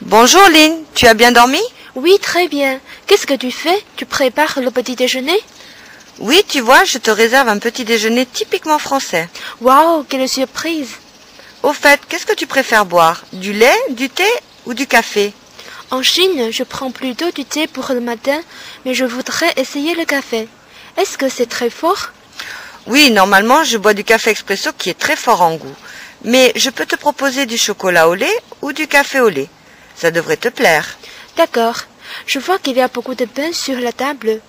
Bonjour Lynn, tu as bien dormi? Oui, très bien. Qu'est-ce que tu fais? Tu prépares le petit déjeuner? Oui, tu vois, je te réserve un petit déjeuner typiquement français. Waouh, quelle surprise! Au fait, qu'est-ce que tu préfères boire? Du lait, du thé ou du café? En Chine, je prends plutôt du thé pour le matin, mais je voudrais essayer le café. Est-ce que c'est très fort? Oui, normalement, je bois du café expresso qui est très fort en goût. Mais je peux te proposer du chocolat au lait ou du café au lait. Ça devrait te plaire. D'accord. Je vois qu'il y a beaucoup de pain sur la table.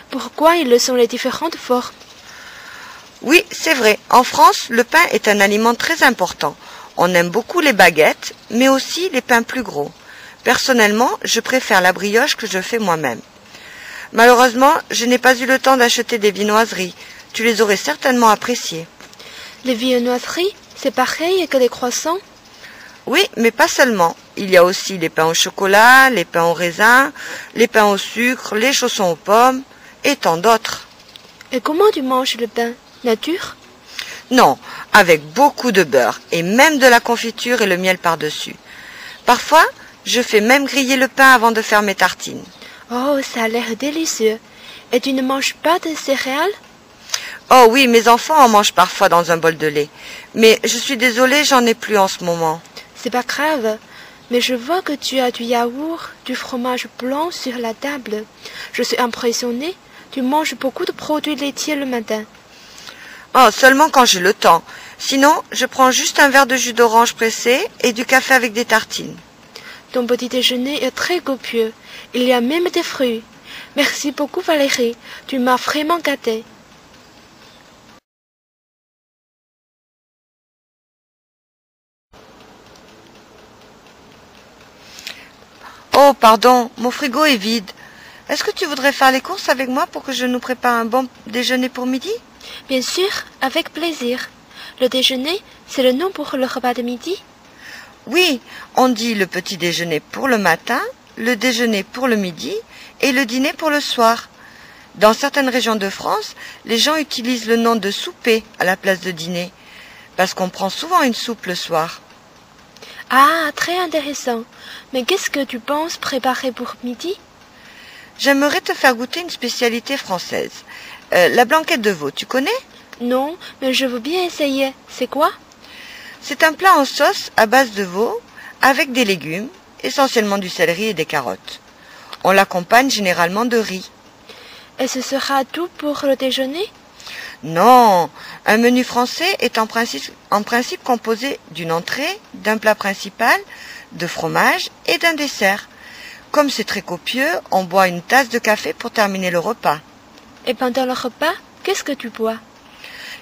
Pourquoi ils sont les différentes formes? Oui, c'est vrai. En France, le pain est un aliment très important. On aime beaucoup les baguettes, mais aussi les pains plus gros. Personnellement, je préfère la brioche que je fais moi-même. Malheureusement, je n'ai pas eu le temps d'acheter des viennoiseries. Tu les aurais certainement appréciées. Les viennoiseries, c'est pareil que les croissants? Oui, mais pas seulement. Il y a aussi les pains au chocolat, les pains au raisin, les pains au sucre, les chaussons aux pommes et tant d'autres. Et comment tu manges le pain? Nature? Non, avec beaucoup de beurre et même de la confiture et le miel par-dessus. Parfois, je fais même griller le pain avant de faire mes tartines. Oh, ça a l'air délicieux. Et tu ne manges pas de céréales? Oh oui, mes enfants en mangent parfois dans un bol de lait. Mais je suis désolée, j'en ai plus en ce moment. C'est pas grave. Mais je vois que tu as du yaourt, du fromage blanc sur la table. Je suis impressionnée. Tu manges beaucoup de produits laitiers le matin. Oh, seulement quand j'ai le temps. Sinon, je prends juste un verre de jus d'orange pressé et du café avec des tartines. Ton petit déjeuner est très copieux. Il y a même des fruits. Merci beaucoup Valérie. Tu m'as vraiment gâtée. Oh, pardon, mon frigo est vide. Est-ce que tu voudrais faire les courses avec moi pour que je nous prépare un bon déjeuner pour midi? Bien sûr, avec plaisir. Le déjeuner, c'est le nom pour le repas de midi? Oui, on dit le petit déjeuner pour le matin, le déjeuner pour le midi et le dîner pour le soir. Dans certaines régions de France, les gens utilisent le nom de souper à la place de dîner, parce qu'on prend souvent une soupe le soir. Ah, très intéressant. Mais qu'est-ce que tu penses préparer pour midi? J'aimerais te faire goûter une spécialité française. La blanquette de veau, tu connais? Non, mais je veux bien essayer. C'est quoi? C'est un plat en sauce à base de veau avec des légumes, essentiellement du céleri et des carottes. On l'accompagne généralement de riz. Et ce sera tout pour le déjeuner? Non, un menu français est en principe composé d'une entrée, d'un plat principal, de fromage et d'un dessert. Comme c'est très copieux, on boit une tasse de café pour terminer le repas. Et pendant le repas, qu'est-ce que tu bois?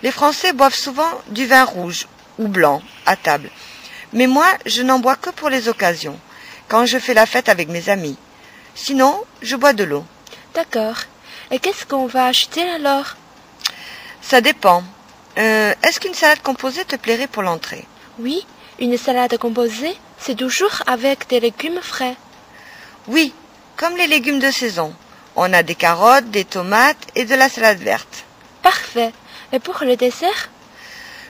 Les Français boivent souvent du vin rouge ou blanc à table. Mais moi, je n'en bois que pour les occasions, quand je fais la fête avec mes amis. Sinon, je bois de l'eau. D'accord. Et qu'est-ce qu'on va acheter alors? Ça dépend. Est-ce qu'une salade composée te plairait pour l'entrée? Oui, une salade composée, c'est toujours avec des légumes frais. Oui, comme les légumes de saison. On a des carottes, des tomates et de la salade verte. Parfait. Et pour le dessert?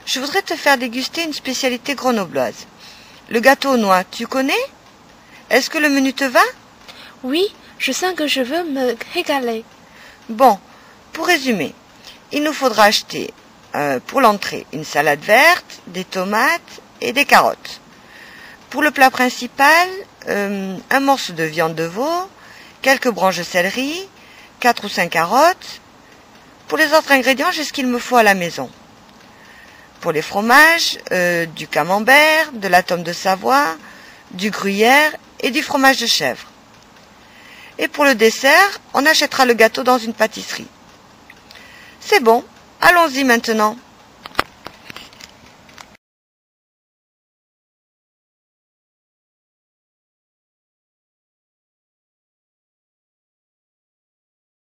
Je voudrais te faire déguster une spécialité grenobloise. Le gâteau aux noix, tu connais? Est-ce que le menu te va? Oui, je sens que je veux me régaler. Bon, pour résumer, il nous faudra acheter pour l'entrée une salade verte, des tomates et des carottes. Pour le plat principal, un morceau de viande de veau, quelques branches de céleri, 4 ou 5 carottes. Pour les autres ingrédients, j'ai ce qu'il me faut à la maison. Pour les fromages, du camembert, de la tome de Savoie, du gruyère et du fromage de chèvre. Et pour le dessert, on achètera le gâteau dans une pâtisserie. C'est bon, allons-y maintenant.